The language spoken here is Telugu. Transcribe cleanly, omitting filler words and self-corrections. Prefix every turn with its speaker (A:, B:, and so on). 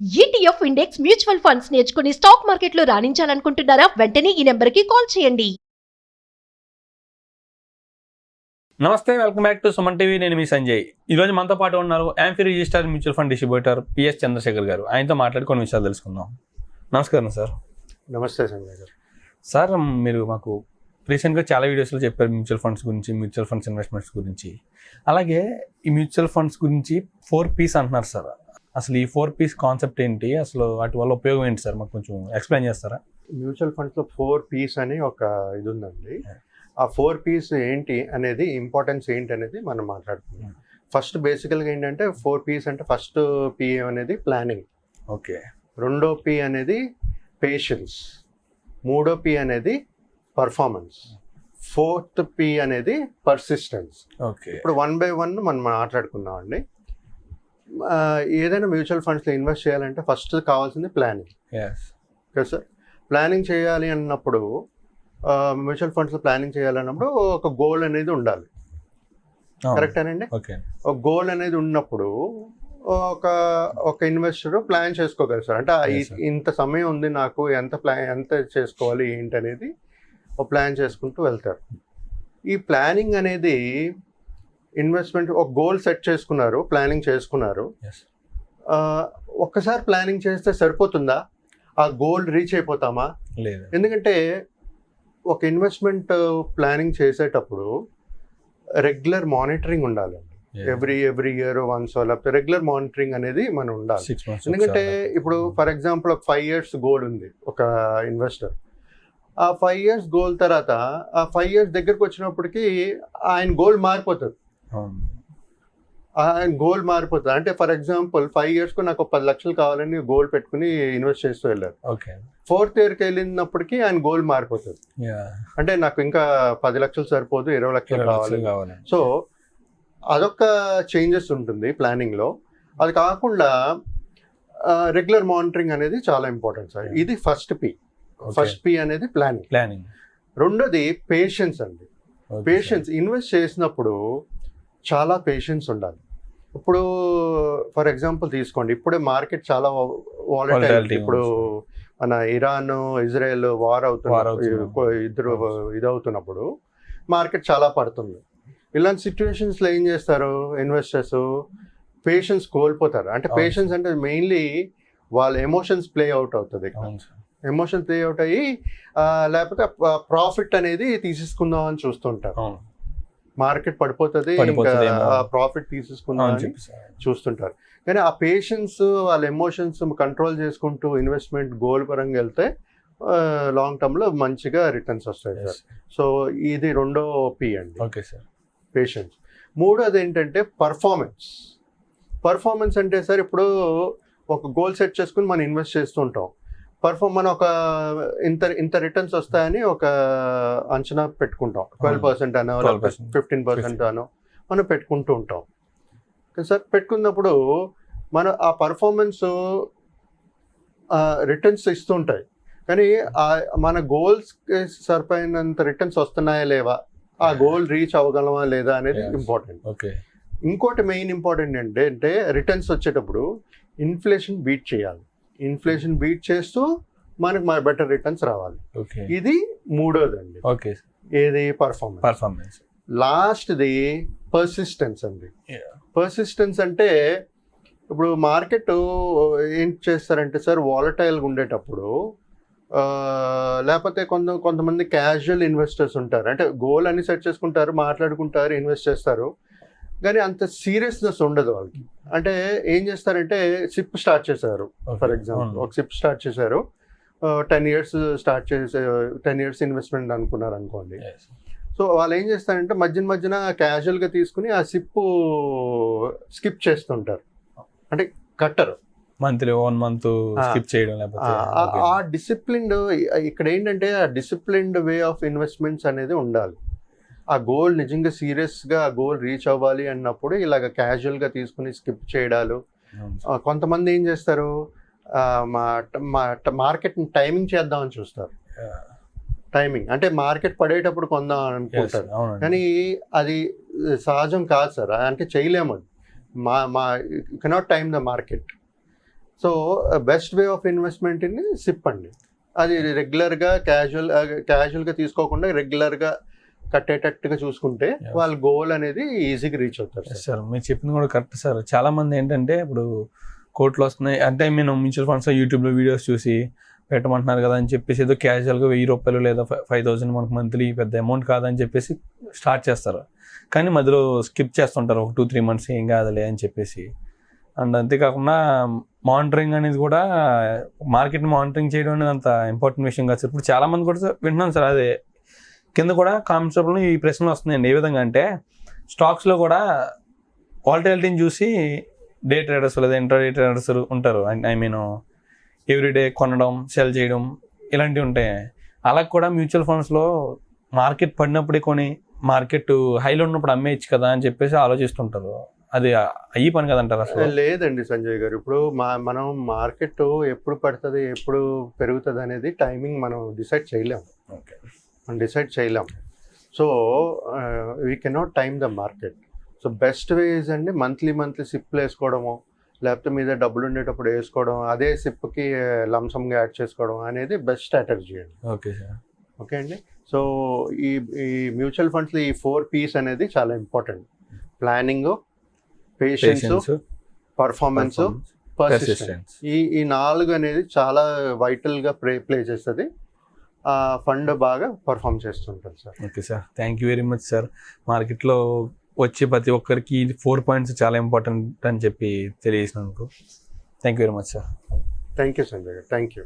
A: ఈటీఎఫ్ ఇండెక్స్ మ్యూచువల్ ఫండ్స్ నేర్చుకుని స్టాక్ మార్కెట్లో రాణించాలనుకుంటున్నారా? వెంటనే ఈ నెంబర్కి కాల్ చేయండి.
B: నమస్తే, welcome back to Suman TV. నేను మీ సంజయ్. ఈరోజు మనతో పాటు ఉన్నారు AMFI register mutual fund distributor PS Chandrashekar గారు. ఆయనతో మాట్లాడి కొన్ని విషయాలు తెలుసుకుందాం. నమస్కారం సార్.
C: నమస్తే సంజయ్ గారు.
B: సార్, మీరు మాకు రీసెంట్గా చాలా వీడియోస్లో చెప్పారు మ్యూచువల్ ఫండ్స్ గురించి, మ్యూచువల్ ఫండ్స్ ఇన్వెస్ట్మెంట్స్ గురించి. అలాగే ఈ మ్యూచువల్ ఫండ్స్ గురించి 4Ps అంటున్నారు సార్. అసలు ఈ 4Ps కాన్సెప్ట్ ఏంటి, అసలు వాటి వల్ల ఉపయోగం ఏంటి సార్, మాకు కొంచెం ఎక్స్ప్లెయిన్ చేస్తారా?
C: మ్యూచువల్ ఫండ్స్లో 4Ps అని ఒక ఇది ఉందండి. ఆ 4Ps ఏంటి అనేది, ఇంపార్టెన్స్ ఏంటి అనేది మనం మాట్లాడుతున్నాం. ఫస్ట్ బేసికల్గా ఏంటంటే 4Ps అంటే ఫస్ట్ P అనేది ప్లానింగ్,
B: ఓకే.
C: రెండో P అనేది పేషెన్స్, మూడో P అనేది పర్ఫార్మెన్స్, ఫోర్త్ P అనేది పర్సిస్టెన్స్.
B: ఓకే.
C: ఇప్పుడు 1 by 1 మనం మాట్లాడుకుందాం అండి. ఏదైనా మ్యూచువల్ ఫండ్స్లో ఇన్వెస్ట్ చేయాలంటే ఫస్ట్ కావాల్సింది ప్లానింగ్ కదా సార్. ప్లానింగ్ చేయాలి అన్నప్పుడు మ్యూచువల్ ఫండ్స్లో ప్లానింగ్ చేయాలన్నప్పుడు ఒక గోల్ అనేది ఉండాలి. కరెక్టేనండి. ఒక గోల్ అనేది ఉన్నప్పుడు ఒక ఇన్వెస్టర్ ప్లాన్ చేసుకోగలుగుతారు. అంటే ఇంత సమయం ఉంది నాకు, ఎంత చేసుకోవాలి ఏంటి అనేది ఒక ప్లాన్ చేసుకుంటూ వెళ్తారు. ఈ ప్లానింగ్ అనేది ఇన్వెస్ట్మెంట్ ఒక గోల్ సెట్ చేసుకున్నారు, ప్లానింగ్ చేసుకున్నారు. ఒక్కసారి ప్లానింగ్ చేస్తే సరిపోతుందా? ఆ గోల్ రీచ్ అయిపోతామా?
B: లేదు.
C: ఎందుకంటే ఒక ఇన్వెస్ట్మెంట్ ప్లానింగ్ చేసేటప్పుడు రెగ్యులర్ మానిటరింగ్ ఉండాలి. ఎవ్రీ ఇయర్ వన్స్ లేకపోతే రెగ్యులర్ మానిటరింగ్ అనేది మనం ఉండాలి. ఎందుకంటే ఇప్పుడు ఫర్ ఎగ్జాంపుల్ ఒక 5 years గోల్ ఉంది ఒక ఇన్వెస్టర్. ఆ 5 years గోల్ తర్వాత ఆ 5 years దగ్గరకు వచ్చినప్పటికీ ఆయన గోల్ మారిపోతుంది. గోల్ మారిపోతుంది అంటే ఫర్ ఎగ్జాంపుల్ 5 yearsకు నాకు 10 లక్షలు కావాలని గోల్ పెట్టుకుని ఇన్వెస్ట్ చేస్తూ వెళ్ళారు. 4th yearకి వెళ్ళినప్పటికీ ఆయన గోల్ మారిపోతుంది. అంటే నాకు ఇంకా 10 లక్షలు సరిపోదు, 20 లక్షలు కావాలి. సో అదొక చేంజెస్ ఉంటుంది ప్లానింగ్లో. అది కాకుండా రెగ్యులర్ మానిటరింగ్ అనేది చాలా ఇంపార్టెంట్ సార్. ఇది ఫస్ట్ P అనేది ప్లానింగ్. రెండోది పేషెన్స్ అండి. పేషెన్స్, ఇన్వెస్ట్ చేసినప్పుడు చాలా పేషెన్స్ ఉండాలి. ఇప్పుడు ఫర్ ఎగ్జాంపుల్ తీసుకోండి, ఇప్పుడే మార్కెట్ చాలా వాలటైల్. ఇప్పుడు మన ఇరాన్ ఇజ్రాయెల్ వార్ ఇద్దరు ఇదవుతున్నప్పుడు మార్కెట్ చాలా పడుతుంది. ఇలాంటి సిచ్యువేషన్స్లో ఏం చేస్తారు ఇన్వెస్టర్స్? పేషెన్స్ కోల్పోతారు. అంటే పేషెన్స్ అంటే మెయిన్లీ వాళ్ళ ఎమోషన్స్ ప్లే అవుట్ అవుతుంది. ఎమోషన్ ప్లే అవుట్ అయ్యి లేకపోతే ప్రాఫిట్ అనేది తీసేసుకుందాం అని చూస్తుంటారు. మార్కెట్ పడిపోతుంది, ప్రాఫిట్ తీసేసుకుందాం అని చూస్తుంటారు. కానీ ఆ పేషెన్స్, వాళ్ళ ఎమోషన్స్ కంట్రోల్ చేసుకుంటూ ఇన్వెస్ట్మెంట్ గోల్ పరంగా వెళ్తే లాంగ్ టర్మ్లో మంచిగా రిటర్న్స్ వస్తాయి సార్. సో ఇది రెండో P అండి.
B: Okay sir, patience.
C: మూడోది ఏంటంటే పర్ఫార్మెన్స్ అంటే సార్ ఇప్పుడు ఒక గోల్ సెట్ చేసుకుని మనం ఇన్వెస్ట్ చేస్తుంటాం. మనం ఒక ఇంత రిటర్న్స్ వస్తాయని ఒక అంచనా పెట్టుకుంటాం. 12% అనో 15% అనో మనం పెట్టుకుంటూ ఉంటాం సార్. పెట్టుకున్నప్పుడు మన ఆ పర్ఫార్మెన్స్ రిటర్న్స్ ఇస్తుంటాయి. కానీ మన గోల్స్ సరిపోయినంత రిటర్న్స్ వస్తున్నాయా లేవా, ఆ గోల్ రీచ్ అవ్వగలమా లేదా అనేది ఇంపార్టెంట్. ఇంకోటి మెయిన్ ఇంపార్టెంట్ ఏంటంటే రిటర్న్స్ వచ్చేటప్పుడు ఇన్ఫ్లేషన్ బీట్ చేయాలి. ఇన్ఫ్లేషన్ బీట్ చేస్తూ మనకు బెటర్ రిటర్న్స్ రావాలి. ఇది మూడోదండి. ఏది? పర్ఫార్మెన్స్. లాస్ట్ది పర్సిస్టెన్స్ అండి. పర్సిస్టెన్స్ అంటే ఇప్పుడు మార్కెట్ ఏం చేస్తారంటే సార్, వాలటైల్గా ఉండేటప్పుడు లేకపోతే కొంతమంది క్యాజువల్ ఇన్వెస్టర్స్ ఉంటారు. అంటే గోల్ అని సెట్ చేసుకుంటారు, మాట్లాడుకుంటారు, ఇన్వెస్ట్ చేస్తారు, కానీ అంత సీరియస్నెస్ ఉండదు వాళ్ళకి. అంటే ఏం చేస్తారంటే సిప్ స్టార్ట్ చేశారు. ఫర్ ఎగ్జాంపుల్ ఒక సిప్ స్టార్ట్ చేశారు, 10 years స్టార్ట్ చేసే 10 years ఇన్వెస్ట్మెంట్ అనుకున్నారు అనుకోండి. సో వాళ్ళు ఏం చేస్తారంటే మధ్యన క్యాజువల్గా తీసుకుని ఆ సిప్ స్కిప్ చేస్తుంటారు. అంటే కట్టరు,
B: మంత్లీ 1 month స్కిప్ చేయడం.
C: ఆ డిసిప్లిన్డ్, ఇక్కడ ఏంటంటే ఆ డిసిప్లిన్డ్ వే ఆఫ్ ఇన్వెస్ట్మెంట్స్ అనేది ఉండాలి. ఆ గోల్ నిజంగా సీరియస్గా ఆ గోల్ రీచ్ అవ్వాలి అన్నప్పుడు ఇలాగ క్యాజువల్గా తీసుకుని స్కిప్ చేయడాలు. కొంతమంది ఏం చేస్తారు, మార్కెట్ని టైమింగ్ చేద్దామని చూస్తారు. టైమింగ్ అంటే మార్కెట్ పడేటప్పుడు కొందాం అనుకుంటారు, కానీ అది సహజం కాదు సార్. అంటే చేయలేము, cannot time the market. So best way of investment in SIP అండి. అది రెగ్యులర్గా క్యాజువల్గా తీసుకోకుండా రెగ్యులర్గా కట్టేటట్టుగా చూసుకుంటే వాళ్ళ గోల్ అనేది ఈజీగా రీచ్ అవుతారు
B: సార్. మీరు చెప్పింది కూడా కరెక్ట్ సార్. చాలా మంది ఏంటంటే ఇప్పుడు కోట్లు వస్తున్నాయి అంటే నేను మ్యూచువల్ ఫండ్స్ యూట్యూబ్లో వీడియోస్ చూసి పెట్టమంటున్నారు కదా అని చెప్పేసి ఏదో క్యాజువల్గా ₹1000 లేదా 5000 మనకు మంత్లీ పెద్ద అమౌంట్ కాదని చెప్పేసి స్టార్ట్ చేస్తారు. కానీ మధ్యలో స్కిప్ చేస్తుంటారు ఒక 2-3 months ఏం కాదులే అని చెప్పేసి. అండ్ అంతేకాకుండా మానిటరింగ్ అనేది కూడా మార్కెట్ మానిటరింగ్ చేయడం అనేది అంత ఇంపార్టెంట్ విషయం కాదు సార్. ఇప్పుడు చాలా మంది కూడా వింటున్నాను సార్. అదే కింద కూడా కాన్సెప్ట్లో ఈ ప్రశ్నలు వస్తున్నాయండి. ఏ విధంగా అంటే స్టాక్స్లో కూడా వాలటిలిటీని చూసి డే ట్రేడర్స్ లేదా ఇంట్రాడే ట్రేడర్స్ ఉంటారు. ఐ మీన్ ఎవ్రీడే కొనడం సెల్ చేయడం ఇలాంటివి ఉంటాయి. అలా కూడా మ్యూచువల్ ఫండ్స్లో మార్కెట్ పడినప్పుడే కొని మార్కెట్ హైలో ఉన్నప్పుడు అమ్మేయచ్చు కదా అని చెప్పేసి ఆలోచిస్తుంటారు. అది అయ్యి పని కదంటారు అసలు?
C: లేదండి సంజయ్ గారు. ఇప్పుడు మనం మార్కెట్ ఎప్పుడు పడుతుంది ఎప్పుడు పెరుగుతుంది అనేది టైమింగ్ మనం డిసైడ్ చేయలేము.
B: ఓకే,
C: మనం డిసైడ్ చేయలేం. So we cannot time the market. So best వేస్ అండి మంత్లీ సిప్లు వేసుకోవడము, లేకపోతే మీద డబ్బులు ఉండేటప్పుడు వేసుకోవడం, అదే సిప్కి లంసమ్గా యాడ్ చేసుకోవడం అనేది బెస్ట్ స్ట్రాటజీ అండి.
B: Okay sir.
C: ఓకే అండి. సో ఈ మ్యూచువల్ ఫండ్స్లో ఈ 4 P's అనేది చాలా important. Planning, patience, performance, persistence. ఈ 4 అనేది చాలా వైటల్గా ప్లే చేస్తుంది. ఫండ్ బాగా పర్ఫామ్ చేస్తుంటుంది sir.
B: Okay sir, thank you very much sir. మార్కెట్లో వచ్చే ప్రతి ఒక్కరికి 4 points చాలా ఇంపార్టెంట్ అని చెప్పి తెలియజేసినందుకు thank you very much sir.
C: Thank you Sanjay గారు. Thank you.